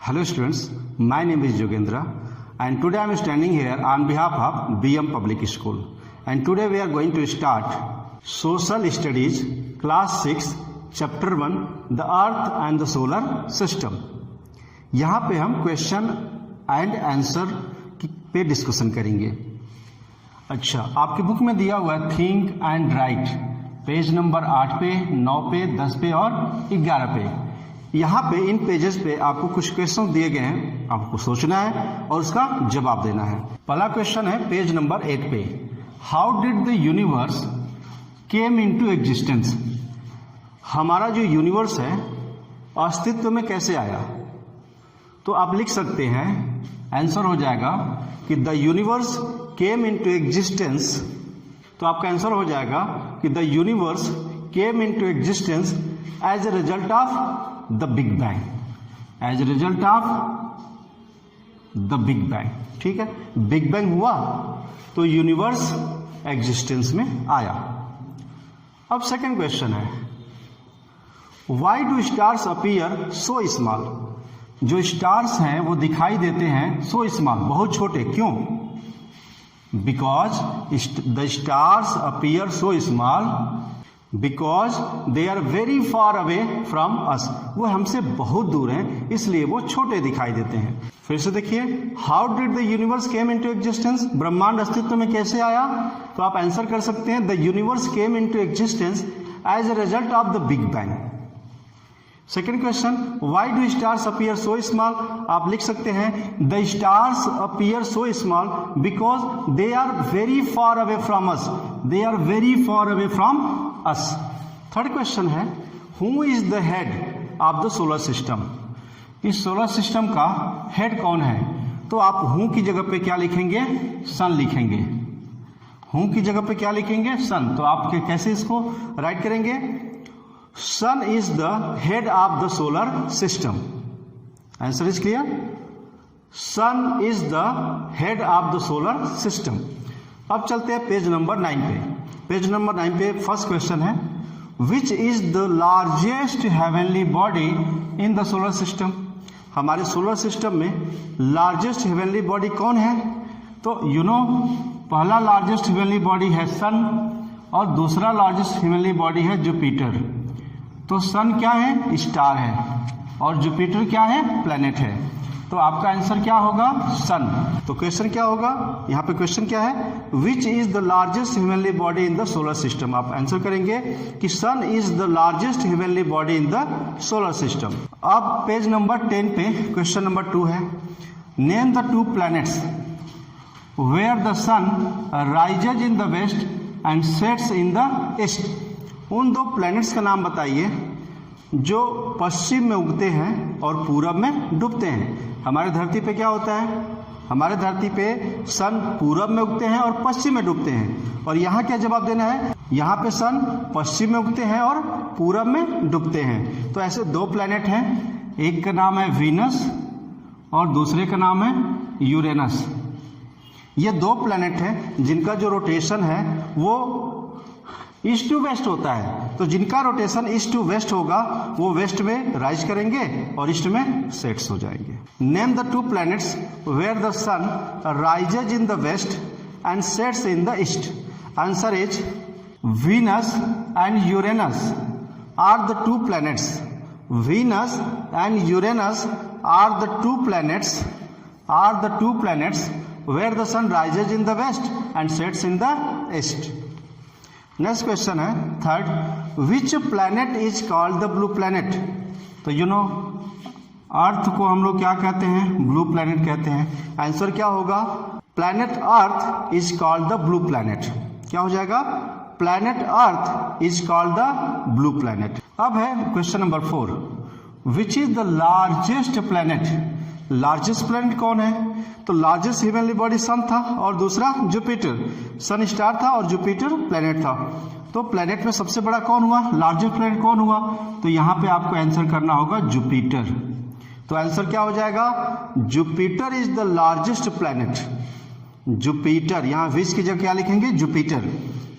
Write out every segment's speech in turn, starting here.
Hello students, my name is Yogendra and today I am standing here on behalf of BM Public School and today we are going to start Social Studies Class 6 Chapter 1 The Earth and the Solar System। यहाँ पे हम question and answer पे discussion करेंगे। अच्छा, आपकी book में दिया हुआ है think and right, page number 8 पे, 9 पे, 10 पे और 11 पे। यहाँ पे इन पेजेस पे आपको कुछ क्वेश्चन दिए गए हैं, आपको सोचना है और उसका जवाब देना है। पहला क्वेश्चन है पेज नंबर 8 पे, how did the universe came into existence. हमारा जो यूनिवर्स है अस्तित्व में कैसे आया। तो आप लिख सकते हैं, आंसर हो जाएगा कि the universe came into existence. तो आपका आंसर हो जाएगा कि the universe came into existence as a result of the big bang, as a result of the big bang. ठीक है, बिग बैंग हुआ तो यूनिवर्स एग्जिस्टेंस में आया। अब सेकंड क्वेश्चन है, why do stars appear so small. जो stars हैं वो दिखाई देते हैं सो स्मॉल, बहुत छोटे, क्यों। Because the stars appear so small because they are very far away from us. वो हमसे बहुत दूर हैं, इसलिए वो छोटे दिखाई देते हैं। फिर से देखिए, how did the universe came into existence. ब्रह्मांड अस्तित्व में कैसे आया। तो आप आंसर कर सकते हैं, the universe came into existence as a result of the big bang. Second question, why do stars appear so small. आप लिख सकते हैं, the stars appear so small because they are very far away from us, they are very far away from us. Third question है, who is the head of the solar system. इस solar system का head कौन है। तो आप who की जगह पे क्या लिखेंगे, सन लिखेंगे। हु की जगह पे क्या लिखेंगे, सन। तो आप कैसे इसको राइट करेंगे, sun is the head of the solar system. Answer is clear, sun is the head of the solar system. अब चलते हैं पेज नंबर 9 पे। पेज नंबर 9 पे फर्स्ट क्वेश्चन है, which is the largest heavenly body in the solar system. हमारे solar system में largest heavenly body कौन है। तो यू नो, पहला लार्जेस्ट हेवनली बॉडी है सन और दूसरा लार्जेस्ट हेवनली बॉडी है जुपिटर। तो सन क्या है, स्टार है, और जुपिटर क्या है, प्लैनेट है। तो आपका आंसर क्या होगा, सन। तो क्वेश्चन क्या होगा, यहाँ पे क्वेश्चन क्या है, which is the largest heavenly body in the solar system. आप आंसर करेंगे कि sun is the largest heavenly body in the solar system. अब पेज नंबर 10 पे क्वेश्चन नंबर 2 है, name the 2 planets where the sun rises in the west and sets in the east. उन 2 planets का नाम बताइए जो पश्चिम में उगते हैं और पूरब में डूबते हैं। हमारे धरती पे क्या होता है, हमारे धरती पे सन पूरब में उगते हैं और पश्चिम में डूबते हैं। और यहाँ क्या जवाब देना है, यहाँ पे सन पश्चिम में उगते हैं और पूरब में डूबते हैं। तो ऐसे 2 प्लैनेट हैं, एक का नाम है वीनस और दूसरे का नाम है यूरेनस। ये 2 प्लैनेट हैं जिनका जो रोटेशन है वो ईस्ट टू वेस्ट होता है। तो जिनका रोटेशन ईस्ट टू वेस्ट होगा वो वेस्ट में राइज करेंगे और ईस्ट में सेट्स हो जाएंगे। Name the 2 planets where the sun rises in the west and sets in the east. Answer is Venus and Uranus are the 2 planets. Venus and Uranus are the 2 planets where the sun rises in the west and sets in the east. Next question है third, which planet is called the blue planet. तो you know, earth को हम लोग क्या कहते हैं, blue planet कहते हैं। आंसर क्या होगा, planet earth is called the blue planet. क्या हो जाएगा, planet earth is called the blue planet. अब है question number 4, which is the largest planet. Largest planet कौन है। तो लार्जेस्ट हेवनली बॉडी सन था और दूसरा जुपिटर। सन स्टार था और जुपिटर प्लैनेट था। तो प्लैनेट में सबसे बड़ा कौन हुआ, लार्जेस्ट प्लैनेट कौन हुआ। तो यहाँ पे आपको आंसर करना होगा जुपिटर। तो आंसर क्या हो जाएगा, Jupiter is the largest planet. Jupiter, यहाँ विच की जगह क्या लिखेंगे, जुपिटर।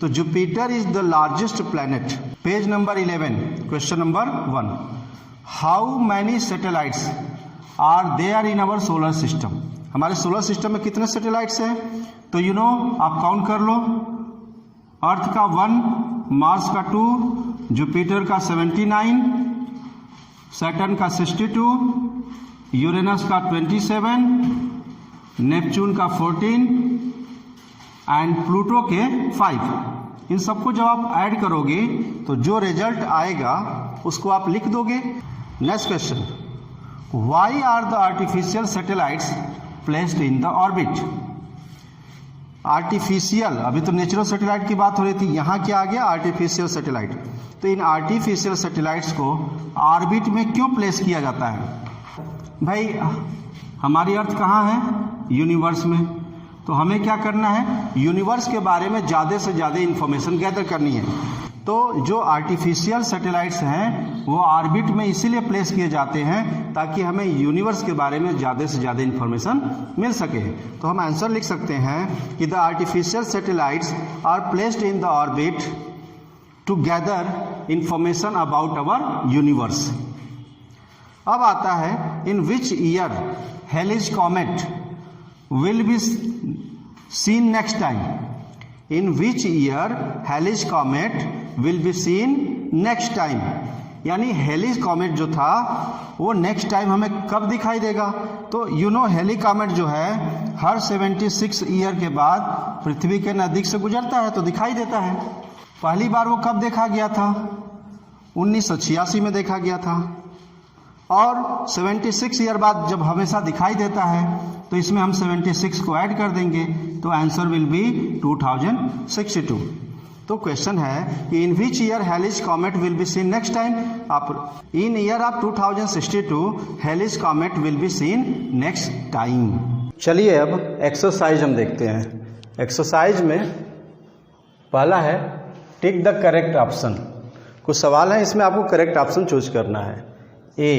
तो Jupiter is the largest planet. Page number 11 question number 1, how many satellites are there in our solar system. हमारे सोलर सिस्टम में कितने सैटेलाइट्स हैं? तो यू नो आप काउंट कर लो। अर्थ का 1, मार्स का 2, जुपिटर का 79, सैटर्न का 62, यूरेनस का 27, नेपच्यून का 14 एंड प्लूटो के 5। इन सबको जब आप ऐड करोगे तो जो रिजल्ट आएगा उसको आप लिख दोगे। Next question, why are the artificial satellites placed in the orbit? Artificial, अभी तो नेचुरल सैटेलाइट की बात हो रही थी, यहाँ क्या आ गया? Artificial satellite. तो इन आर्टिफिशियल सैटेलाइट्स को ऑर्बिट में क्यों प्लेस किया जाता है? भाई हमारी अर्थ कहाँ है? यूनिवर्स में। तो हमें क्या करना है? यूनिवर्स के बारे में ज़्यादा से ज़्यादा इंफॉर्मेशन गैदर करनी है। तो जो आर्टिफिशियल सैटेलाइट्स हैं वो ऑर्बिट में इसीलिए प्लेस किए जाते हैं ताकि हमें यूनिवर्स के बारे में ज़्यादा से ज़्यादा इंफॉर्मेशन मिल सके। तो हम आंसर लिख सकते हैं कि the artificial satellites are placed in the orbit to gather information about our universe. अब आता है, in which year Halley's comet will be seen next time? In which year Halley's comet will be seen next time? यानी हेलीज comet जो था वो next time हमें कब दिखाई देगा? तो यू नो हेली कॉमेट जो है हर 76 ईयर के बाद पृथ्वी के नज़दीक से गुजरता है तो दिखाई देता है। पहली बार वो कब देखा गया था? 1986 में देखा गया था। और 76 ईयर बाद जब हमेशा दिखाई देता है तो इसमें हम 76 को ऐड कर देंगे तो आंसर विल बी 2062। तो क्वेश्चन है कि in which year Halley's comet will be seen next time? आप in year of 2062 Halley's comet will be seen next time. चलिए अब एक्सरसाइज हम देखते हैं। एक्सरसाइज में पहला है टिक द करेक्ट ऑप्शन। कुछ सवाल है, इसमें आपको करेक्ट ऑप्शन चूज करना है। ए,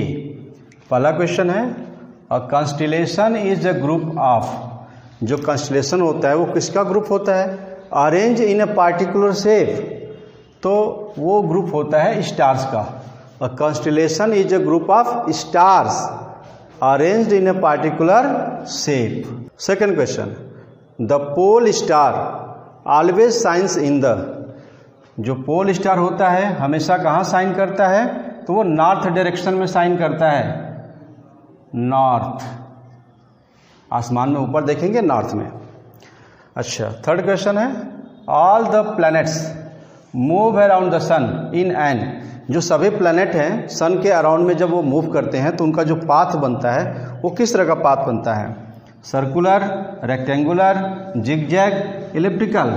पहला क्वेश्चन है a constellation is a group of. जो कंस्टेलेशन होता है वो किसका ग्रुप होता है? Arrange in a particular shape. तो वो ग्रुप होता है स्टार्स का। A constellation is a group of stars arranged in a particular shape. Second question, the pole star always shines in the. जो पोल स्टार होता है हमेशा कहाँ साइन करता है? तो वो नॉर्थ डायरेक्शन में साइन करता है। नॉर्थ, आसमान में ऊपर देखेंगे नॉर्थ में। अच्छा, थर्ड क्वेश्चन है all the planets move around the sun in an. जो सभी प्लैनेट हैं सन के अराउंड में जब वो मूव करते हैं तो उनका जो पाथ बनता है वो किस तरह का पाथ बनता है? Circular, rectangular, zigzag, elliptical.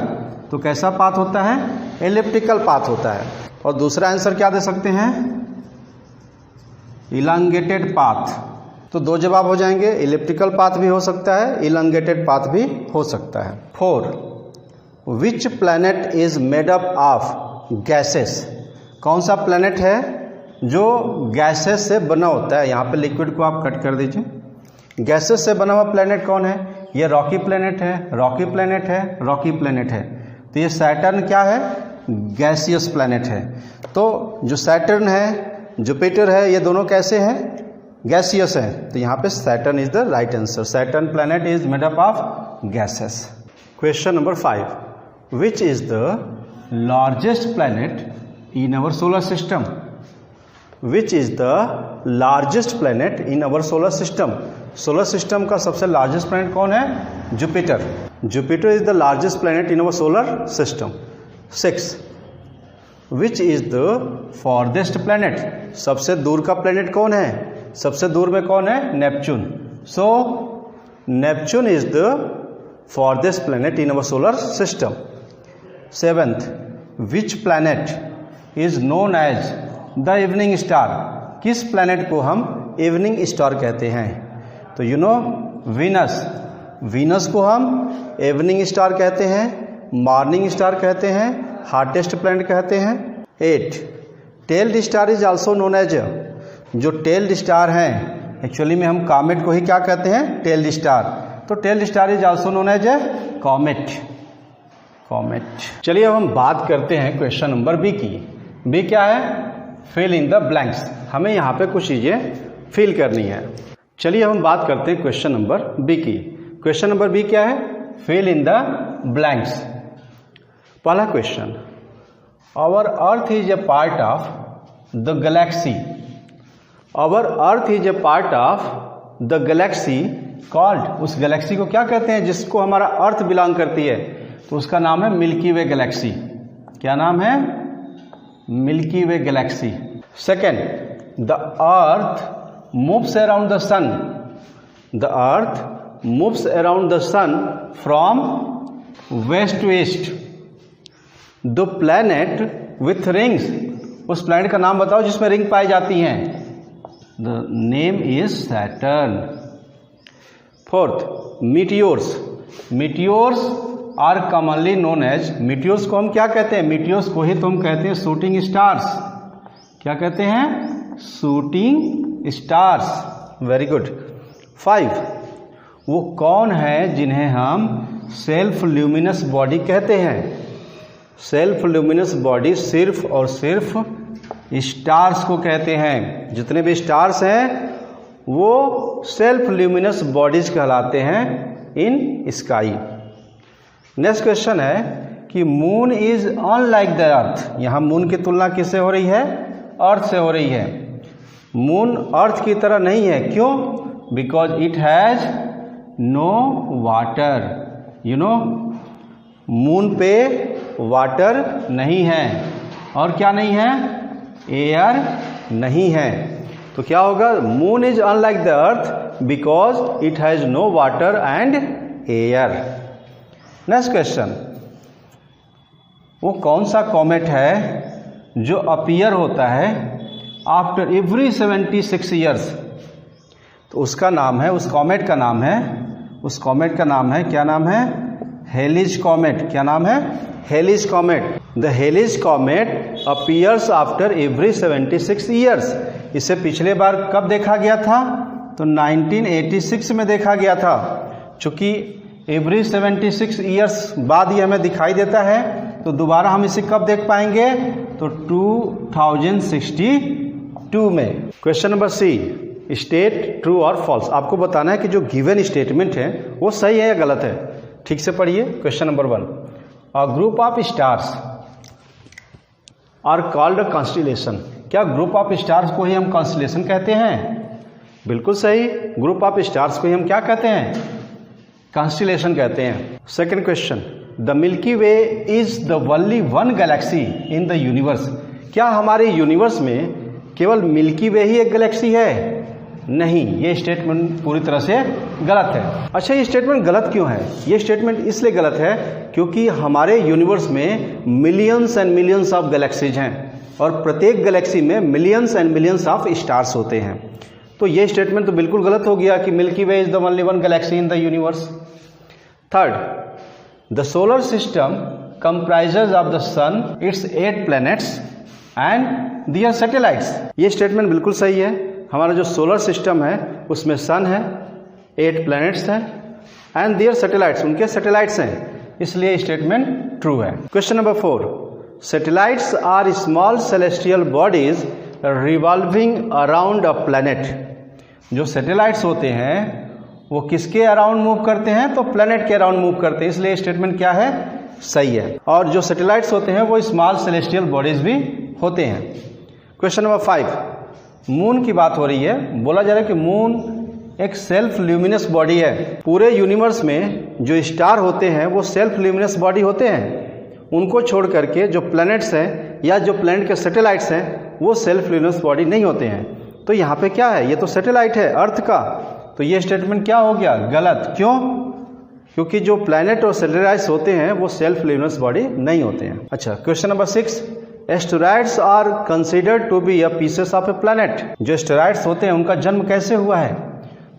तो कैसा पाथ होता है? एलिप्टिकल पाथ होता है। और दूसरा आंसर क्या दे सकते हैं? Elongated path. तो दो जवाब हो जाएंगे, इलिप्टिकल पाथ भी हो सकता है, इलांगेटेड पाथ भी हो सकता है। 4, विच planet is made up of gases. कौन सा प्लैनेट है जो गैसेस से बना होता है? यहाँ पे लिक्विड को आप कट कर दीजिए। गैसेस से बना हुआ प्लैनेट कौन है? ये रॉकी प्लैनेट है, रॉकी प्लैनेट है, रॉकी प्लैनेट है। तो ये सैटर्न क्या है? गैसियस प्लैनेट है। तो जो सैटर्न है, जुपिटर है, ये दोनों कैसे हैं? गैसियस है। तो यहाँ पे Saturn is the right answer. Saturn planet is made up of gases. Question number 5, which is the largest planet in our solar system? Which is the largest planet in our solar system? Solar system का सबसे largest planet कौन है? Jupiter. Jupiter is the largest planet in our solar system. 6, which is the farthest planet? सबसे दूर का planet कौन है? सबसे दूर में कौन है? Neptune. So Neptune is the farthest planet in our solar system. 7th, which planet is known as the evening star? किस प्लैनेट को हम इवनिंग स्टार कहते हैं? तो यू नो वीनस। वीनस को हम इवनिंग स्टार कहते हैं, मॉर्निंग स्टार कहते हैं, हार्टेस्ट प्लैनेट कहते हैं। 8, tailed star is also known as. जो टेल्ड स्टार हैं एक्चुअली में हम कॉमेट को ही क्या कहते हैं? Tailed star. तो tailed star is also known as a comet. Comet. चलिए अब हम बात करते हैं क्वेश्चन नंबर बी की। बी क्या है? Fill in the blanks. हमें यहाँ पे कुछ चीजें फिल करनी है। चलिए हम बात करते हैं क्वेश्चन नंबर बी की। क्वेश्चन नंबर बी क्या है? Fill in the blanks. पहला question, our earth is a part of the galaxy. Our earth is a part of the galaxy called, उस गैलेक्सी को क्या कहते हैं जिसको हमारा अर्थ बिलोंग करती है? तो उसका नाम है मिल्की वे गैलेक्सी। क्या नाम है? Milky way galaxy. Second, the earth moves around the sun. The earth moves around the sun from west to east. The planet with rings, उस planet का नाम बताओ जिसमें रिंग पाई जाती हैं। The name is Saturn. Fourth, meteors. Meteors are commonly known as, meteors को हम क्या कहते हैं? meteors को ही तो हम कहते हैं shooting stars। क्या कहते हैं? shooting stars. Very good. 5, वो कौन है जिन्हें हम सेल्फ ल्यूमिनस बॉडी कहते हैं? सेल्फ ल्यूमिनस बॉडी सिर्फ और सिर्फ स्टार्स को कहते हैं। जितने भी स्टार्स हैं वो सेल्फ ल्यूमिनस बॉडीज कहलाते हैं इन स्काई। नेक्स्ट क्वेश्चन है कि मून इज अनलाइक द अर्थ। यहां मून की तुलना किससे हो रही है? अर्थ से हो रही है। मून अर्थ की तरह नहीं है। क्यों? Because it has no water. You know, moon पे वाटर नहीं है। और क्या नहीं है? एयर नहीं है। तो क्या होगा? Moon is unlike the earth because it has no water and air. Next question, वो कौन सा कॉमेट है जो अपीयर होता है आफ्टर एवरी 76 ईयर्स? तो उसका नाम है, उस कॉमेट का नाम है, उस कॉमेट का नाम है, क्या नाम है? Halley's comet. क्या नाम है? Halley's comet. The Halley's comet appears after every 76 years. इसे पिछले बार कब देखा गया था? तो 1986 में देखा गया था। चूंकि एवरी 76 ईयर्स बाद ये हमें दिखाई देता है, तो दोबारा हम इसे कब देख पाएंगे? तो 2062 में। Question number C, state true और फॉल्स। आपको बताना है कि जो गिवन स्टेटमेंट है वो सही है या गलत है। ठीक से पढ़िए। Question number 1, a group of stars are called constellation. क्या ग्रुप ऑफ स्टार्स को ही हम कॉन्स्टिलेशन कहते हैं? बिल्कुल सही, ग्रुप ऑफ स्टार्स को ही हम क्या कहते हैं? कॉन्स्टिलेशन कहते हैं। Second question, the milky way is the only one galaxy in the universe. क्या हमारे यूनिवर्स में केवल मिल्की वे ही एक गैलेक्सी है? नहीं, ये स्टेटमेंट पूरी तरह से गलत है। अच्छा, ये स्टेटमेंट गलत क्यों है? ये स्टेटमेंट इसलिए गलत है क्योंकि हमारे यूनिवर्स में millions and millions of galaxies हैं और प्रत्येक गैलेक्सी में millions and millions of stars होते हैं। तो ये स्टेटमेंट तो बिल्कुल गलत हो गया कि milky way is the only one galaxy in the universe. Third, the solar system comprises of the sun, it's 8 planets and their satellites. ये स्टेटमेंट बिल्कुल सही है। हमारा जो सोलर सिस्टम है उसमें सन है, 8 प्लैनेट्स हैं एंड दियर सैटेलाइट्स, उनके सैटेलाइट्स हैं, इसलिए स्टेटमेंट ट्रू है। Question number 4, satellites are small celestial bodies revolving around a planet. जो सैटेलाइट्स होते हैं वो किसके अराउंड मूव करते हैं? तो प्लैनेट के अराउंड मूव करते हैं, इसलिए स्टेटमेंट क्या है? सही है। और जो सैटेलाइट्स होते हैं वो स्मॉल सेलेस्टियल बॉडीज भी होते हैं। क्वेश्चन नंबर 5, मून की बात हो रही है। बोला जा रहा है कि मून एक सेल्फ ल्यूमिनस बॉडी है। पूरे यूनिवर्स में जो स्टार होते हैं वो सेल्फ ल्यूमिनस बॉडी होते हैं। उनको छोड़ करके जो प्लैनेट्स हैं या जो प्लैनेट के सैटेलाइट्स हैं वो सेल्फ ल्यूमिनस बॉडी नहीं होते हैं। तो यहाँ पे क्या है? ये तो सैटेलाइट है अर्थ का। तो ये स्टेटमेंट क्या हो गया? गलत। क्यों? क्योंकि जो प्लैनेट और सैटेलाइट्स होते हैं वो सेल्फ ल्यूमिनस बॉडी नहीं होते हैं। अच्छा, question number 6, asteroids are considered to be a pieces of a planet. जो एस्टेरॉइड्स होते हैं उनका जन्म कैसे हुआ है?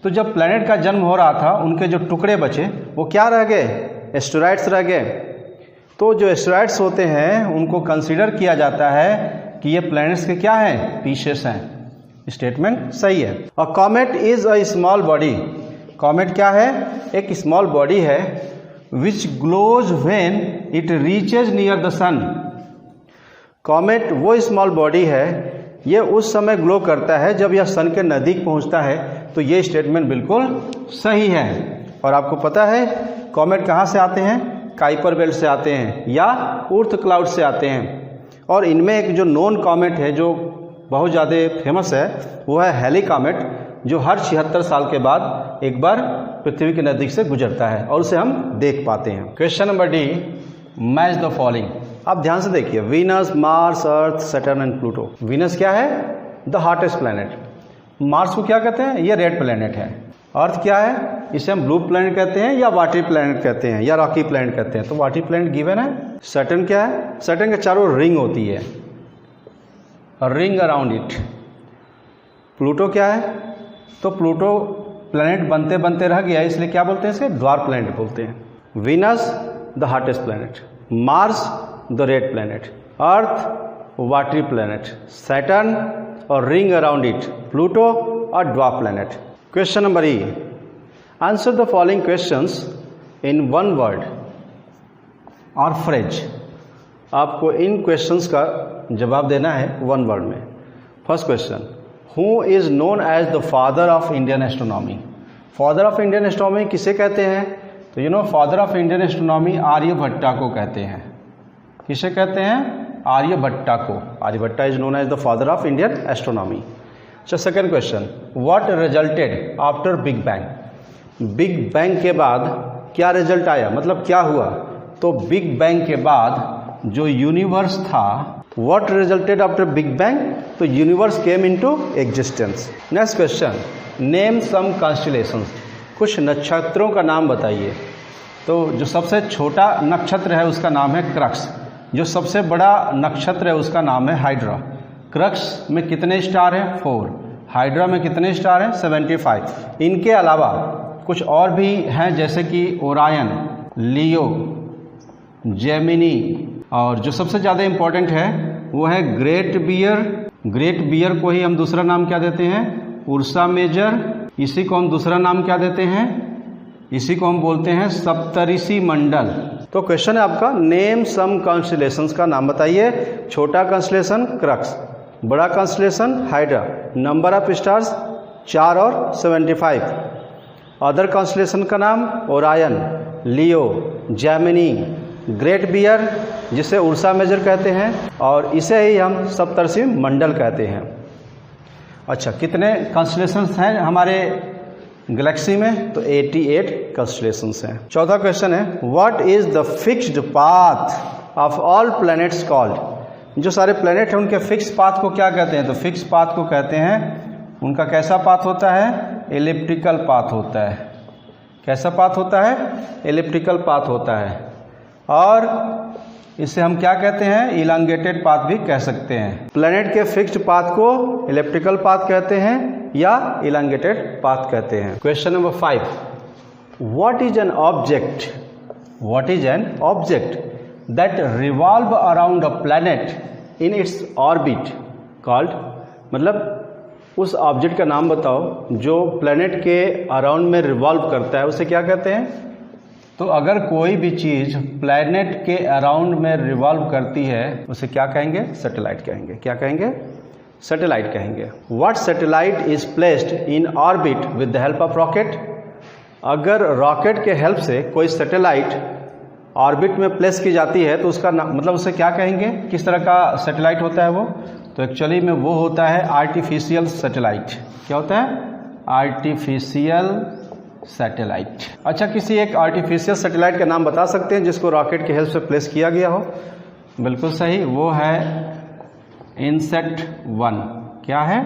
तो जब प्लैनेट का जन्म हो रहा था उनके जो टुकड़े बचे वो क्या रह गए? एस्टेरॉइड्स रह गए। तो जो एस्टेरॉइड्स होते हैं उनको कंसिडर किया जाता है कि ये प्लैनेट्स के क्या हैं? पीसेस हैं। स्टेटमेंट सही है। A comet is a small body. Comet क्या है? एक स्मॉल बॉडी है which glows when it reaches near the sun. Comet वो स्मॉल बॉडी है, ये उस समय ग्लो करता है जब यह सन के नज़दीक पहुंचता है। तो ये स्टेटमेंट बिल्कुल सही है। और आपको पता है कॉमेट कहाँ से आते हैं? काइपर बेल्ट से आते हैं या ऊर्थ क्लाउड से आते हैं। और इनमें एक जो नोन कॉमेट है जो बहुत ज़्यादा फेमस है वो है हैली कॉमेट, जो हर 76 साल के बाद एक बार पृथ्वी के नज़दीक से गुजरता है और उसे हम देख पाते हैं। Question number D, match the following. आप ध्यान से देखिए, Venus, Mars, earth, Saturn and Pluto. Venus क्या है? The hottest planet. मार्स को क्या कहते हैं? ये रेड प्लैनेट है। अर्थ क्या है? इसे हम ब्लू प्लैनेट कहते हैं या वाटरी प्लैनेट कहते हैं या रॉकी प्लैनेट कहते हैं, तो वाटरी प्लैनेट गिवन है। सैटर्न क्या है? सैटर्न के चारों रिंग होती है, रिंग अराउंड इट। प्लूटो क्या है? तो प्लूटो प्लैनेट बनते बनते रह गया, इसलिए क्या बोलते हैं? इसे ड्वार्फ प्लैनेट बोलते हैं। Venus the hottest planet, Mars the red planet, earth watery planet, Saturn और रिंग अराउंड इट प्लूटो और dwarf planet. Question number E, answer the following questions in one word or phrase. आपको इन questions का जवाब देना है one word में। First question, who is known as the father of Indian astronomy. Father of Indian astronomy किसे कहते हैं? तो you know father of Indian astronomy Aryabhata को कहते हैं। किसे कहते हैं? आर्यभट्टा को। Aryabhata is known as the father of Indian astronomy. अच्छा, second question, what resulted after big bang. Big bang के बाद क्या रिजल्ट आया, मतलब क्या हुआ? तो बिग बैंग के बाद जो यूनिवर्स था, what resulted after big bang, तो universe came into existence. Next question, name some constellations. कुछ नक्षत्रों का नाम बताइए। तो जो सबसे छोटा नक्षत्र है उसका नाम है क्रक्स, जो सबसे बड़ा नक्षत्र है उसका नाम है हाइड्रा। क्रक्स में कितने स्टार हैं? 4। हाइड्रा में कितने स्टार हैं? 75। इनके अलावा कुछ और भी हैं, जैसे कि ओरायन, लियो, जेमिनी, और जो सबसे ज़्यादा इम्पोर्टेंट है वो है ग्रेट बियर। ग्रेट बियर को ही हम दूसरा नाम क्या देते हैं? Ursa Major. इसी को हम दूसरा नाम क्या देते हैं? इसी को हम बोलते हैं सप्तऋषि मंडल। तो क्वेश्चन है आपका, नेम सम कॉन्स्टेलेशंस का नाम बताइए। छोटा कॉन्स्टेलेशन क्रक्स, बड़ा constellation hydra, number of stars 4 और 75। अदर कॉन्स्टेलेशन का नाम ओरायन, लियो, जेमिनी, ग्रेट बियर जिसे उर्सा मेजर कहते हैं, और इसे ही हम सप्तऋषि मंडल कहते हैं। अच्छा, कितने कॉन्स्टेलेशंस हैं हमारे गैलेक्सी में? तो 88 कॉन्स्टेलेशंस हैं। चौथा क्वेश्चन है, what is the fixed path of all planets called. जो सारे प्लैनेट हैं उनके फिक्स पाथ को क्या कहते हैं? तो फिक्स पाथ को कहते हैं, उनका कैसा पाथ होता है? एलिप्टिकल पाथ होता है। कैसा पाथ होता है? एलिप्टिकल पाथ होता है। और इसे हम क्या कहते हैं? इलांगेटेड पाथ भी कह सकते हैं। प्लैनेट के फिक्स्ड पाथ को एलिप्टिकल पाथ कहते हैं या इलांगेटेड पाथ कहते हैं। Question number 5, what is an object, what is an object that revolve around a planet in its orbit called. मतलब उस ऑब्जेक्ट का नाम बताओ जो प्लैनेट के अराउंड में रिवॉल्व करता है, उसे क्या कहते हैं? तो अगर कोई भी चीज प्लैनेट के अराउंड में रिवॉल्व करती है उसे क्या कहेंगे? सैटेलाइट कहेंगे। क्या कहेंगे? सैटेलाइट कहेंगे। What satellite is placed in orbit with the help of rocket. अगर रॉकेट के हेल्प से कोई सैटेलाइट ऑर्बिट में प्लेस की जाती है तो उसका मतलब उसे क्या कहेंगे? किस तरह का सैटेलाइट होता है वो? तो एक्चुअली में वो होता है आर्टिफिशियल सैटेलाइट। क्या होता है? Artificial satellite. अच्छा, किसी एक आर्टिफिशियल सैटेलाइट का नाम बता सकते हैं जिसको रॉकेट की हेल्प से प्लेस किया गया हो? बिल्कुल सही, वो है इनसेट 1। क्या है?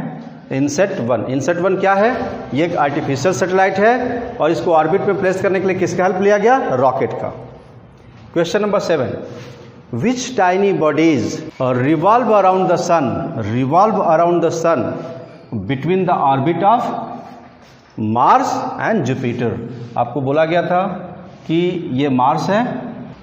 इनसेट 1। इनसेट 1 क्या है? ये एक आर्टिफिशियल सैटेलाइट है और इसको ऑर्बिट में प्लेस करने के लिए किसका हेल्प लिया गया? रॉकेट का। Question number 7, which tiny bodies revolve around the sun, revolve around the sun between the orbit of Mars and Jupiter. आपको बोला गया था कि ये मार्स है,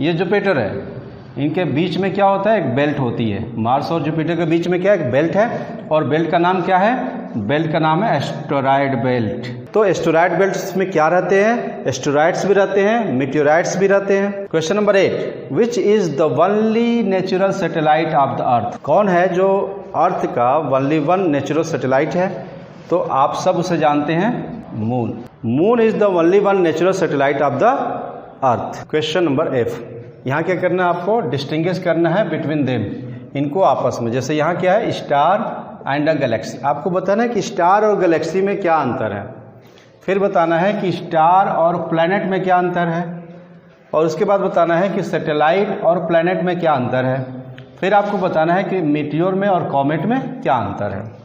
ये जुपिटर है, इनके बीच में क्या होता है? एक बेल्ट होती है। मार्स और जुपिटर के बीच में क्या एक बेल्ट है, और बेल्ट का नाम क्या है? बेल्ट का नाम है एस्टेरॉयड बेल्ट। तो एस्टेरॉयड बेल्ट में क्या रहते हैं? एस्टेरॉयड्स भी रहते हैं, मीटियोराइट्स भी रहते हैं। Question number 8, which is the only natural satellite of the earth. कौन है जो अर्थ का ओनली वन नेचुरल सैटेलाइट है? तो आप सब उसे जानते हैं, moon. Moon is the only one natural satellite of the earth. Question number F, यहाँ क्या करना है आपको, डिस्टिंग्विश करना है बिटवीन देम, इनको आपस में। जैसे यहाँ क्या है, स्टार एंड अ गैलेक्सी, आपको बताना है कि स्टार और गैलेक्सी में क्या अंतर है, फिर बताना है कि स्टार और प्लैनेट में क्या अंतर है, और उसके बाद बताना है कि सैटेलाइट और प्लैनेट में क्या अंतर है, फिर आपको बताना है कि मीटियोर में और कॉमेट में क्या अंतर है।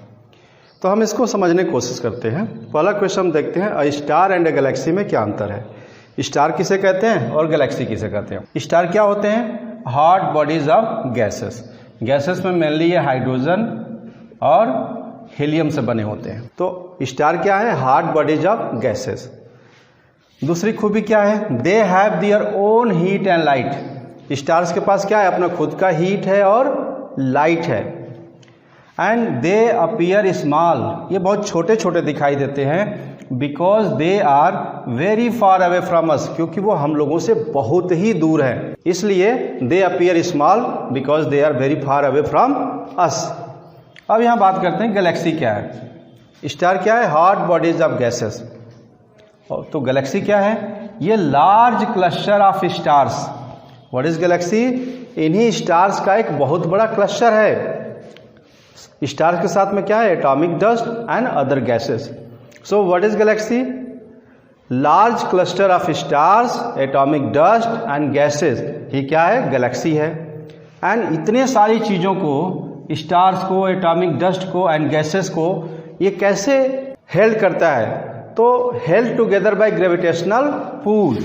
तो हम इसको समझने की कोशिश करते हैं। पहला क्वेश्चन हम देखते हैं, a star and a Galaxy में क्या अंतर है। स्टार किसे कहते हैं और गैलेक्सी किसे कहते हैं। स्टार क्या होते हैं, hot bodies of gases. Gases में मेनली ये हाइड्रोजन और हीलियम से बने होते हैं। तो स्टार क्या है, हॉट बॉडीज ऑफ गैसेस। दूसरी खूबी क्या है, दे have their own heat and light. Stars के पास क्या है, अपना खुद का हीट है और लाइट है। एंड दे अपीयर स्मॉल, ये बहुत छोटे छोटे दिखाई देते हैं, because they are very far away from us, क्योंकि वो हम लोगों से बहुत ही दूर है, इसलिए they appear small because they are very far away from us. अब यहाँ बात करते हैं गैलेक्सी क्या है। स्टार क्या है, हॉट बॉडीज ऑफ गैसेस। तो गैलेक्सी क्या है, ये large cluster of stars. What is Galaxy, इन्हीं स्टार्स का एक बहुत बड़ा क्लस्टर है। स्टार्स के साथ में क्या है, atomic dust and other gases. So what is Galaxy, large cluster of stars, atomic dust and gases, ये क्या है, गैलेक्सी है। एंड इतने सारी चीजों को, स्टार्स को, एटॉमिक डस्ट को एंड गैसेस को, ये कैसे हेल्ड करता है, तो held together by gravitational pull.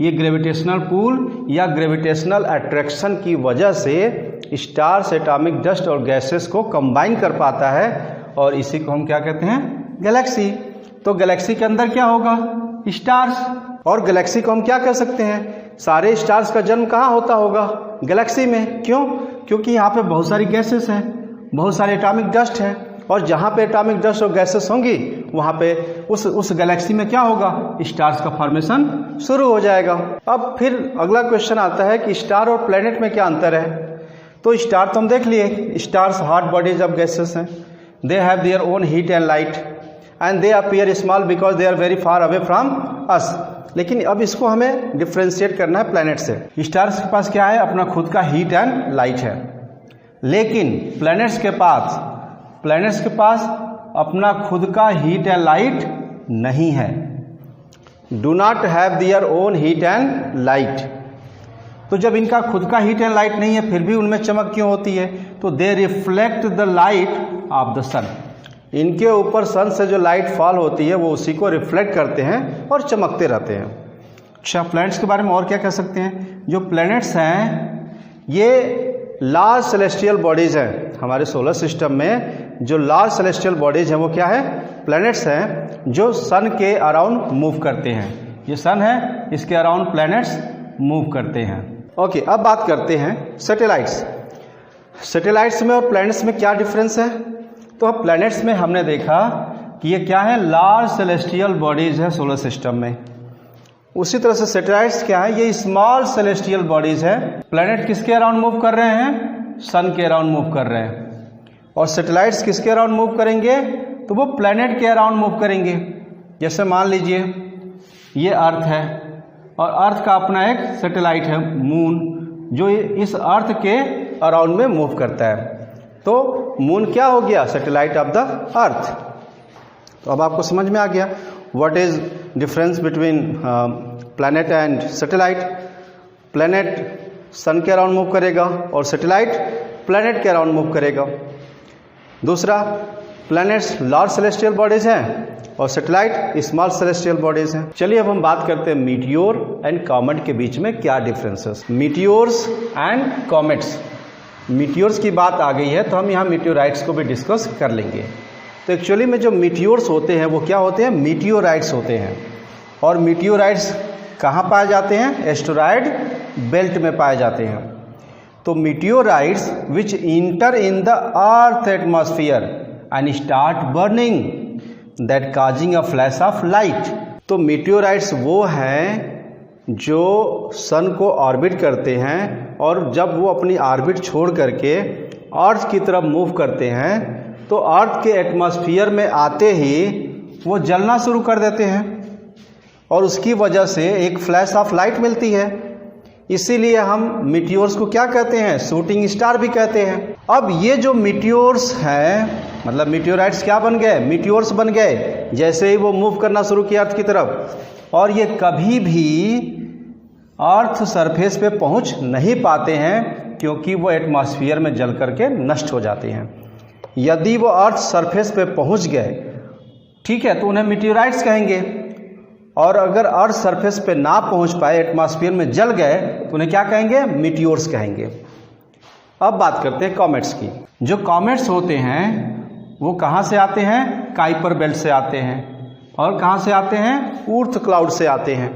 ये ग्रेविटेशनल पुल या ग्रेविटेशनल अट्रैक्शन की वजह से स्टार्स, एटॉमिक डस्ट और गैसेस को कंबाइन कर पाता है, और इसी को हम क्या कहते हैं, गैलेक्सी। तो गैलेक्सी के अंदर क्या होगा, स्टार्स। और गैलेक्सी को हम क्या कह सकते हैं, सारे स्टार्स का जन्म कहाँ होता होगा, गैलेक्सी में। क्यों, क्योंकि यहाँ पे बहुत सारी गैसेस हैं, बहुत सारे एटॉमिक डस्ट है, और जहाँ पे एटॉमिक डस्ट और गैसेस होंगी वहाँ पे उस गैलेक्सी में क्या होगा, स्टार्स का फॉर्मेशन शुरू हो जाएगा। अब फिर अगला क्वेश्चन आता है कि स्टार और प्लेनेट में क्या अंतर है। तो स्टार तो हम देख लिए, stars hot bodies of gases हैं, they have their own heat and light and they appear small because they are very far away from us. लेकिन अब इसको हमें डिफ्रेंशिएट करना है प्लैनेट से। स्टार्स के पास क्या है, अपना खुद का हीट एंड लाइट है, लेकिन प्लैनेट्स के पास अपना खुद का हीट एंड लाइट नहीं है, do not have their own heat and light. तो जब इनका खुद का हीट एंड लाइट नहीं है, फिर भी उनमें चमक क्यों होती है, तो they reflect the light of the sun. इनके ऊपर सन से जो लाइट फॉल होती है वो उसी को रिफ्लेक्ट करते हैं और चमकते रहते हैं। अच्छा, प्लैनेट्स के बारे में और क्या कह सकते हैं। जो प्लैनेट्स हैं ये लार्ज सेलेस्टियल बॉडीज हैं। हमारे सोलर सिस्टम में जो लार्ज सेलेस्टियल बॉडीज हैं वो क्या है, प्लैनेट्स हैं, जो सन के अराउंड मूव करते हैं। ये सन है, इसके अराउंड प्लैनेट्स मूव करते हैं। ओके, अब बात करते हैं सैटेलाइट्स। सैटेलाइट्स में और प्लैनेट्स में क्या डिफरेंस है। तो अब प्लैनेट्स में हमने देखा कि ये क्या है, लार्ज सेलेस्टियल बॉडीज है सोलर सिस्टम में। उसी तरह से सैटेलाइट्स क्या है, ये स्मॉल सेलेस्टियल बॉडीज है। प्लैनेट किसके अराउंड मूव कर रहे हैं, सन के अराउंड मूव कर रहे हैं, और सैटेलाइट्स किसके अराउंड मूव करेंगे, तो वो प्लैनेट के अराउंड मूव करेंगे। जैसे मान लीजिए ये अर्थ है, और अर्थ का अपना एक सैटेलाइट है मून, जो इस अर्थ के अराउंड में मूव करता है। तो मून क्या हो गया, सैटेलाइट ऑफ द अर्थ। तो अब आपको समझ में आ गया what is difference between planet and satellite. Planet sun के अराउंड मूव करेगा और सैटेलाइट प्लैनेट के अराउंड मूव करेगा। दूसरा, प्लैनेट्स लार्ज सेलेस्टियल बॉडीज हैं और सैटेलाइट स्मॉल सेलेस्टियल बॉडीज हैं। चलिए अब हम बात करते हैं मीटियोर एंड कॉमेट के बीच में क्या differences. Meteors and comets. Meteors की बात आ गई है तो हम यहाँ मीटियोराइट्स को भी डिस्कस कर लेंगे। तो एक्चुअली में जो मीटियोर्स होते हैं वो क्या होते हैं, मीटियोराइट्स होते हैं। और मीटियोराइट्स कहाँ पाए जाते हैं, एस्टेरॉयड बेल्ट में पाए जाते हैं। तो meteorites which inter in the earth atmosphere and start burning that causing a flash of light. तो मीटियोराइट्स वो हैं जो सन को ऑर्बिट करते हैं, और जब वो अपनी ऑर्बिट छोड़ करके अर्थ की तरफ मूव करते हैं तो अर्थ के एटमॉस्फेयर में आते ही वो जलना शुरू कर देते हैं और उसकी वजह से एक फ्लैश ऑफ लाइट मिलती है। इसीलिए हम मीटियोर्स को क्या कहते हैं, शूटिंग स्टार भी कहते हैं। अब ये जो मीटियोर्स हैं, मतलब मीटियोराइट्स क्या बन गए, मीटियोर्स बन गए जैसे ही वो मूव करना शुरू किया अर्थ की तरफ, और ये कभी भी अर्थ सरफेस पे पहुंच नहीं पाते हैं क्योंकि वो एटमॉस्फेयर में जल करके नष्ट हो जाते हैं। यदि वो अर्थ सरफेस पे पहुंच गए, ठीक है, तो उन्हें मीटियोराइट्स कहेंगे, और अगर अर्थ सरफेस पे ना पहुंच पाए, एटमॉस्फेयर में जल गए, तो उन्हें क्या कहेंगे, मीटियोर्स कहेंगे। अब बात करते हैं कॉमेट्स की। जो कॉमेट्स होते हैं वो कहाँ से आते हैं, काइपर बेल्ट से आते हैं, और कहाँ से आते हैं, ऊर्थ क्लाउड से आते हैं।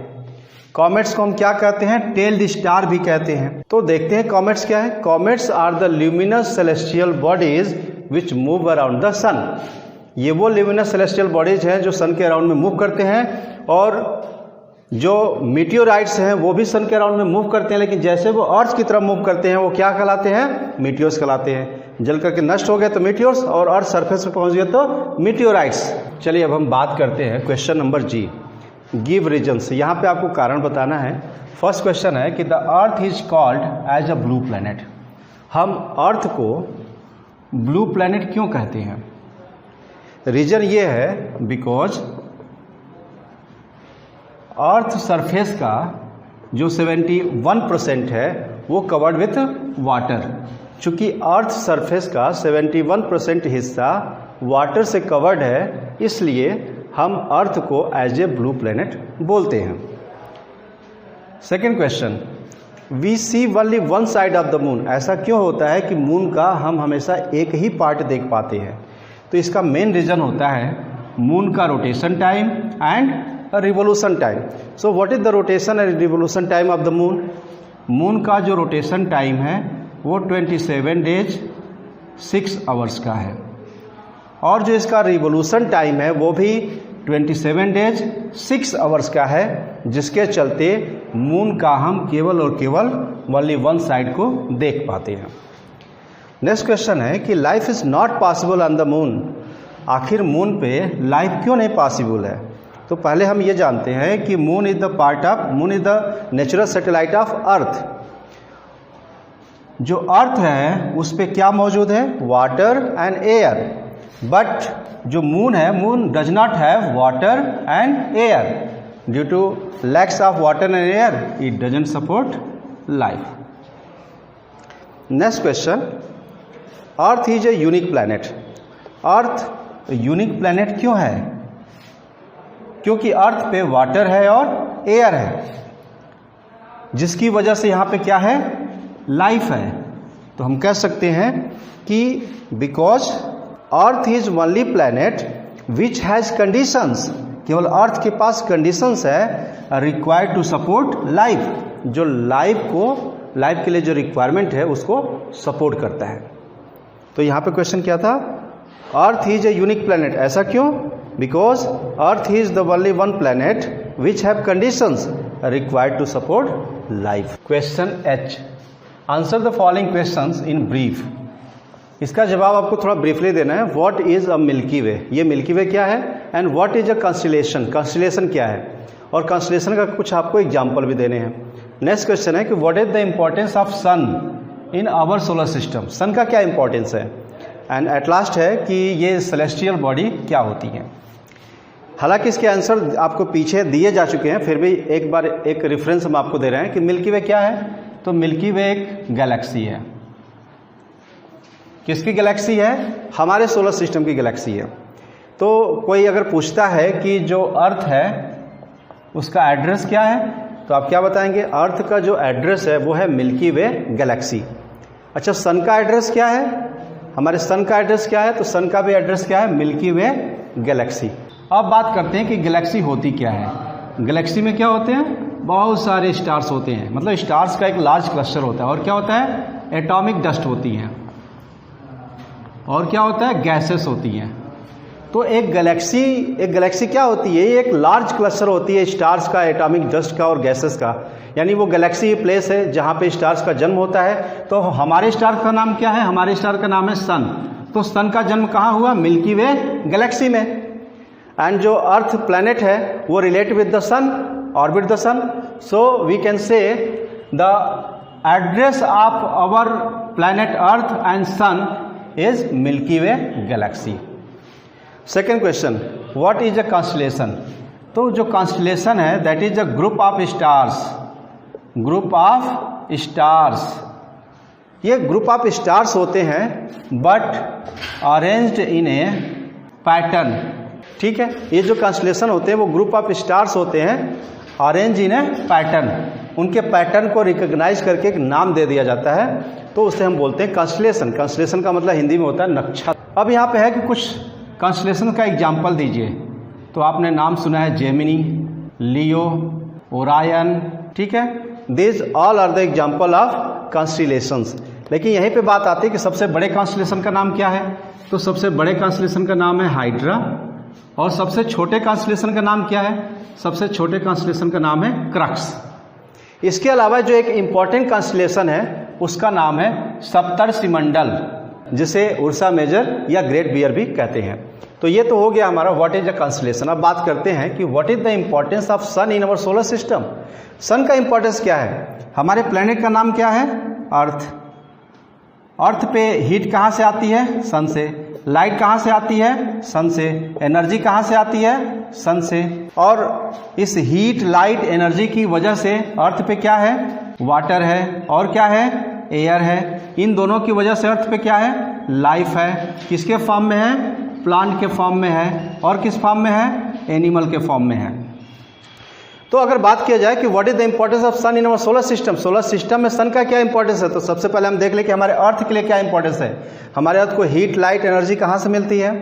कॉमेट्स को हम क्या कहते हैं, टेल्ड स्टार भी कहते हैं। तो देखते हैं कॉमेट्स क्या है। Comets are the luminous celestial bodies which move around the sun. ये वो ल्यूमिनस सेलेस्टियल बॉडीज हैं जो सन के अराउंड में मूव करते हैं, और जो मीटियोराइट्स हैं वो भी सन के अराउंड में मूव करते हैं, लेकिन जैसे वो अर्थ की तरफ मूव करते हैं वो क्या कहलाते हैं, मीटियोर्स कहलाते हैं। जल करके नष्ट हो गए तो मीटियोर्स, और अर्थ सरफेस पे पहुंच गए तो मीटियोराइट्स। चलिए अब हम बात करते हैं क्वेश्चन नंबर जी, गिव रीजन्स। यहाँ पे आपको कारण बताना है। फर्स्ट क्वेश्चन है कि the earth is called as a blue planet. हम अर्थ को ब्लू प्लैनेट क्यों कहते हैं? रीजन ये है बिकॉज अर्थ सरफेस का जो 71% है वो कवर्ड विथ वाटर। चूंकि अर्थ सरफेस का 71% हिस्सा वाटर से कवर्ड है, इसलिए हम अर्थ को एज ए ब्लू प्लैनेट बोलते हैं। Second question, we see only one side of the moon. ऐसा क्यों होता है कि मून का हम हमेशा एक ही पार्ट देख पाते हैं? तो इसका मेन रीजन होता है मून का rotation time and revolution time. So what is the rotation and revolution time of the moon? Moon का जो रोटेशन टाइम है वो 27 डेज 6 आवर्स का है, और जो इसका रिवोल्यूशन टाइम है वो भी 27 डेज 6 आवर्स का है, जिसके चलते मून का हम केवल और केवल ओनली वन साइड को देख पाते हैं। नेक्स्ट क्वेश्चन है कि life is not possible on the moon. आखिर मून पे लाइफ क्यों नहीं पॉसिबल है? तो पहले हम ये जानते हैं कि moon is the natural satellite of earth. जो अर्थ है उस पे क्या मौजूद है, वाटर एंड एयर, बट जो मून है, moon does not have water and air. Due to lacks of water and air it doesn't support life. Next question, earth is a unique planet. Earth unique planet क्यों है? क्योंकि अर्थ पे water है और air है, जिसकी वजह से यहाँ पे क्या है, लाइफ है। तो हम कह सकते हैं कि because earth is only planet which has conditions. केवल अर्थ के पास कंडीशंस है रिक्वायर्ड टू सपोर्ट लाइफ, जो लाइफ के लिए जो रिक्वायरमेंट है उसको सपोर्ट करता है। तो यहाँ पे क्वेश्चन क्या था, earth is a unique planet. ऐसा क्यों? Because earth is the only one planet which have conditions required to support life. Question H, answer the following questions in brief. इसका जवाब आपको थोड़ा ब्रीफली देना है। What is a milky way, ये milky way क्या है, and what is a constellation, constellation क्या है, और कॉन्स्टेलेशन का कुछ आपको एग्जाम्पल भी देने हैं। नेक्स्ट क्वेश्चन है कि what is the importance of sun in our solar system. Sun का क्या इंपॉर्टेंस है, एंड एट लास्ट है कि ये सेलेस्टियल बॉडी क्या होती है। हालांकि इसके आंसर आपको पीछे दिए जा चुके हैं, फिर भी एक बार एक रेफरेंस हम आपको दे रहे हैं कि मिल्की वे क्या है। तो मिल्की वे एक गैलेक्सी है। किसकी गैलेक्सी है? हमारे सोलर सिस्टम की गैलेक्सी है। तो कोई अगर पूछता है कि जो अर्थ है उसका एड्रेस क्या है, तो आप क्या बताएंगे? अर्थ का जो एड्रेस है वो है मिल्की वे गैलेक्सी। अच्छा, सन का एड्रेस क्या है? हमारे सन का एड्रेस क्या है? तो सन का भी एड्रेस क्या है? Milky way Galaxy. अब बात करते हैं कि गैलेक्सी होती क्या है। गैलेक्सी में क्या होते हैं? बहुत सारे स्टार्स होते हैं, मतलब स्टार्स का एक लार्ज क्लस्टर होता है। और क्या होता है? एटॉमिक डस्ट होती हैं, और क्या होता है? गैसेस होती हैं। तो एक गैलेक्सी क्या होती है? ये एक लार्ज क्लस्टर होती है स्टार्स का, एटॉमिक डस्ट का और गैसेस का। यानी वो गैलेक्सी प्लेस है जहाँ पे स्टार्स का जन्म होता है। तो हमारे स्टार का नाम क्या है? हमारे स्टार का नाम है सन। तो सन का जन्म कहाँ हुआ? मिल्की वे गैलेक्सी में। एंड जो अर्थ प्लैनेट है वो relate with the sun, orbit the sun, so we can say the address of our planet earth and sun is milky way galaxy. Second question, what is a constellation? तो जो constellation है that is a group of stars, group of stars. ये group of stars होते हैं but arranged in a pattern, ठीक है। ये जो कॉन्स्टलेशन होते हैं वो ग्रुप ऑफ स्टार्स होते हैं अरेंज इन ए पैटर्न, उनके पैटर्न को रिकॉग्नाइज करके एक नाम दे दिया जाता है, तो उसे हम बोलते हैं कॉन्स्टलेशन। कॉन्स्टलेशन का मतलब हिंदी में होता है नक्षत्र। अब यहाँ पे है कि कुछ कॉन्स्टलेशन का एग्जाम्पल दीजिए, तो आपने नाम सुना है जेमिनी, लियो, ओरायन, ठीक है। This all are the example of constellations. लेकिन यहीं पे बात आती है कि सबसे बड़े कॉन्स्टलेशन का नाम क्या है? तो सबसे बड़े कॉन्स्टलेशन का नाम है हाइड्रा, और सबसे छोटे कॉन्स्टलेशन का नाम क्या है? सबसे छोटे कॉन्स्टलेशन का नाम है क्रक्स। इसके अलावा जो एक इंपॉर्टेंट कॉन्स्टलेशन है उसका नाम है सप्तर्षिमंडल, जिसे उर्सा मेजर या ग्रेट बियर भी कहते हैं। तो ये तो हो गया हमारा व्हाट इज अ कॉन्स्टलेशन। अब बात करते हैं कि what is the importance of sun in our solar system. Sun का इंपॉर्टेंस क्या है? हमारे प्लेनेट का नाम क्या है? अर्थ। अर्थ पे हीट कहाँ से आती है? सन से। लाइट कहाँ से आती है? सन से। एनर्जी कहाँ से आती है? सन से। और इस हीट, लाइट, एनर्जी की वजह से अर्थ पे क्या है? वाटर है, और क्या है? एयर है। इन दोनों की वजह से अर्थ पे क्या है? लाइफ है। किसके फॉर्म में है? प्लांट के फॉर्म में है। और किस फॉर्म में है? एनिमल के फॉर्म में है। तो अगर बात किया जाए कि what is the importance of sun in our solar system, solar system में सन का क्या इंपॉर्टेंस है, तो सबसे पहले हम देख लें कि हमारे अर्थ के लिए क्या इंपॉर्टेंस है। हमारे अर्थ को हीट, लाइट, एनर्जी कहाँ से मिलती है?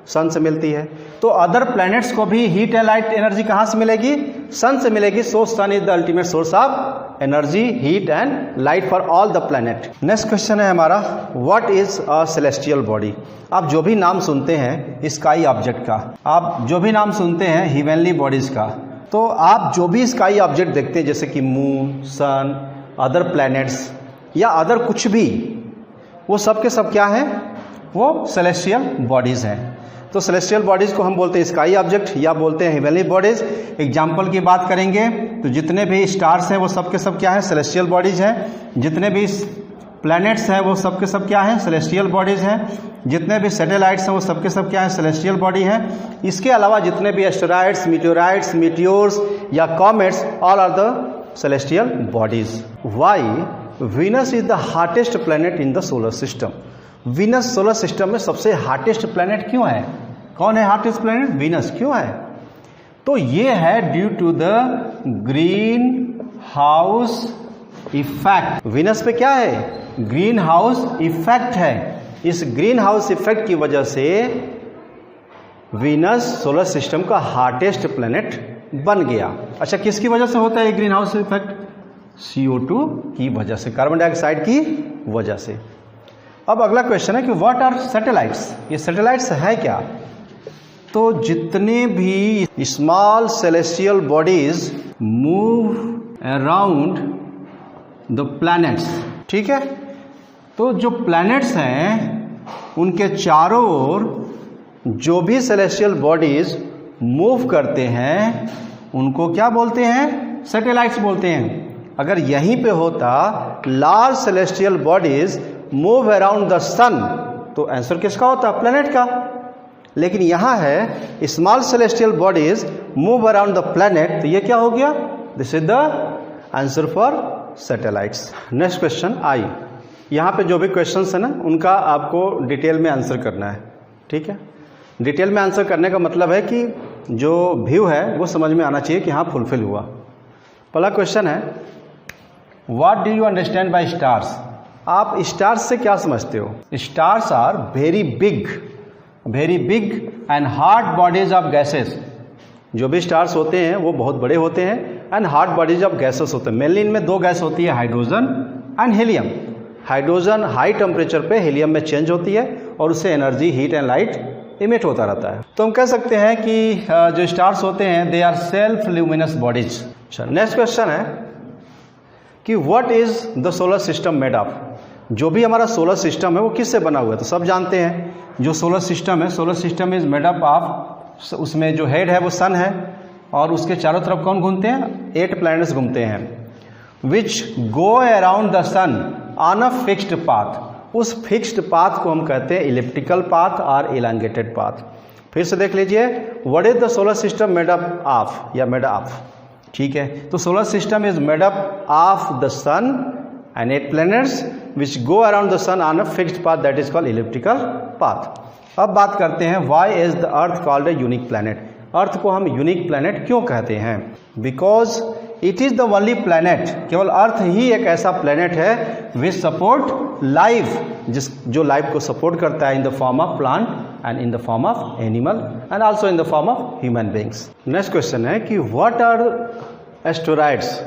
सन से मिलती है। तो अदर प्लैनेट्स को भी हीट एंड लाइट एनर्जी कहाँ से मिलेगी? सन से मिलेगी। So sun is the ultimate source of energy, heat and light for all the planet. Next question है हमारा, what is a celestial body? आप जो भी नाम सुनते हैं स्काई ऑब्जेक्ट का, आप जो भी नाम सुनते हैं हेवनली बॉडीज का, तो आप जो भी स्काई ऑब्जेक्ट देखते हैं जैसे कि मून, सन, अदर प्लैनेट्स या अदर कुछ भी, वो सब के सब क्या है? वो सेलेस्टियल बॉडीज हैं। तो सेलेस्टियल बॉडीज को हम बोलते हैं स्काई ऑब्जेक्ट या बोलते हैं हेवनली बॉडीज। एग्जाम्पल की बात करेंगे तो जितने भी स्टार्स हैं वो सब के सब क्या है? सेलेस्टियल बॉडीज हैं। जितने भी प्लैनेट्स हैं वो सब के सब क्या हैं? सेलेस्टियल बॉडीज हैं। जितने भी सैटेलाइट्स हैं वो सब के सब क्या है? सेलेस्टियल बॉडी हैं। इसके अलावा जितने भी एस्टेरॉइड्स, मीटेओराइट्स, मीटियोर्स या comets, all are the celestial bodies. Why Venus is the hottest planet in the solar system? Venus solar system में सबसे हार्टेस्ट प्लैनेट क्यों है? कौन है हार्टेस्ट प्लैनेट? वीनस। क्यों है? तो ये है due to the greenhouse effect. Venus पे क्या है? ग्रीन हाउस इफेक्ट है। इस ग्रीन हाउस इफेक्ट की वजह से वीनस सोलर सिस्टम का हार्टेस्ट प्लैनेट बन गया। अच्छा, किसकी वजह से होता है ये ग्रीन हाउस इफेक्ट? CO2 की वजह से, कार्बन डाइऑक्साइड की वजह से। अब अगला क्वेश्चन है कि व्हाट आर सैटेलाइट्स? ये सैटेलाइट्स है क्या? तो जितने भी small celestial bodies move around the planets, ठीक है। तो जो प्लैनेट्स हैं उनके चारों ओर जो भी सेलेस्टियल बॉडीज मूव करते हैं उनको क्या बोलते हैं? सैटेलाइट्स बोलते हैं। अगर यहीं पे होता large celestial bodies move around the sun, तो आंसर किसका होता? प्लैनेट का। लेकिन यहां है small celestial bodies move around the planet, तो ये क्या हो गया? This is the answer for satellites. Next question आई। यहां पे जो भी क्वेश्चंस है ना उनका आपको डिटेल में आंसर करना है, ठीक है। डिटेल में आंसर करने का मतलब है कि जो व्यू है वो समझ में आना चाहिए कि हाँ फुलफिल हुआ। पहला क्वेश्चन है, what do you understand by stars? आप स्टार्स से क्या समझते हो? Stars are very big and hard bodies of gases. जो भी स्टार्स होते हैं वो बहुत बड़े होते हैं and hard bodies of gases होते हैं। मेनली इनमें दो गैस होती है, hydrogen and helium. Hydrogen high temperature पे हीलियम में चेंज होती है और उससे energy, heat and light emit होता रहता है। तो हम कह सकते हैं कि जो स्टार्स होते हैं they are self luminous bodies. अच्छा, नेक्स्ट क्वेश्चन है कि what is the solar system made of? जो भी हमारा सोलर सिस्टम है वो किससे बना हुआ है, तो सब जानते हैं जो सोलर सिस्टम है, solar system is made up of, उसमें जो हेड है वो सन है और उसके चारों तरफ कौन घूमते हैं, 8 प्लैनेट्स घूमते हैं, which go around the sun on a fixed path. उस फिक्स्ड पाथ को हम कहते हैं इलिप्टिकल पाथ और इलांगेटेड पाथ। फिर से देख लीजिए, what is the solar system made up of या मेड ऑफ, ठीक है, तो solar system is made up of the sun and 8 planets which go around the sun on a fixed path, that is called elliptical path. अब बात करते हैं, why is the earth called a unique planet. Earth को हम unique planet क्यों कहते हैं, because it is the only planet, केवल अर्थ ही एक ऐसा प्लैनेट है विच सपोर्ट लाइफ, जो लाइफ को सपोर्ट करता है in the form of plant and in the form of animal and also in the form of human beings. Next question है कि what are asteroids,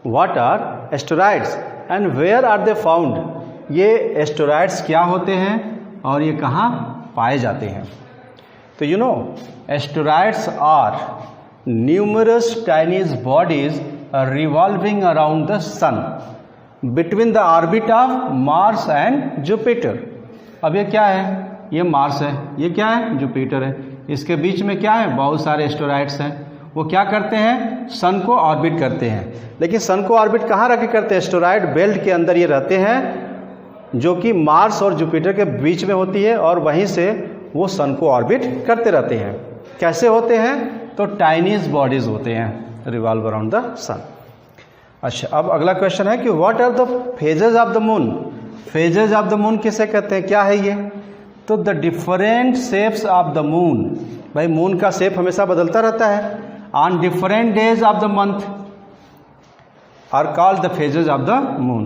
what are asteroids and where are they found. ये asteroids क्या होते हैं और ये कहाँ पाए जाते हैं। तो you know asteroids are numerous tinies bodies revolving around the sun between the orbit of Mars and Jupiter। अब ये क्या है, ये मार्स है, ये क्या है, जुपिटर है, इसके बीच में क्या है, बहुत सारे एस्टेरॉइड्स हैं। वो क्या करते हैं, सन को ऑर्बिट करते हैं, लेकिन सन को ऑर्बिट कहाँ रख के करते हैं, एस्टेरॉइड बेल्ट के अंदर ये रहते हैं जो कि मार्स और जुपिटर के बीच में होती है और वहीं से वो सन को ऑर्बिट करते रहते हैं। कैसे होते हैं, तो टाइनीज बॉडीज होते हैं, रिवॉल्व अराउंड द सन। अच्छा, अब अगला क्वेश्चन है कि what are the phases of the moon. Phases of the moon किसे कहते हैं, क्या है ये, तो the different shapes of the moon. भाई मून का शेप हमेशा बदलता रहता है, on different days of the month are called the phases of the moon.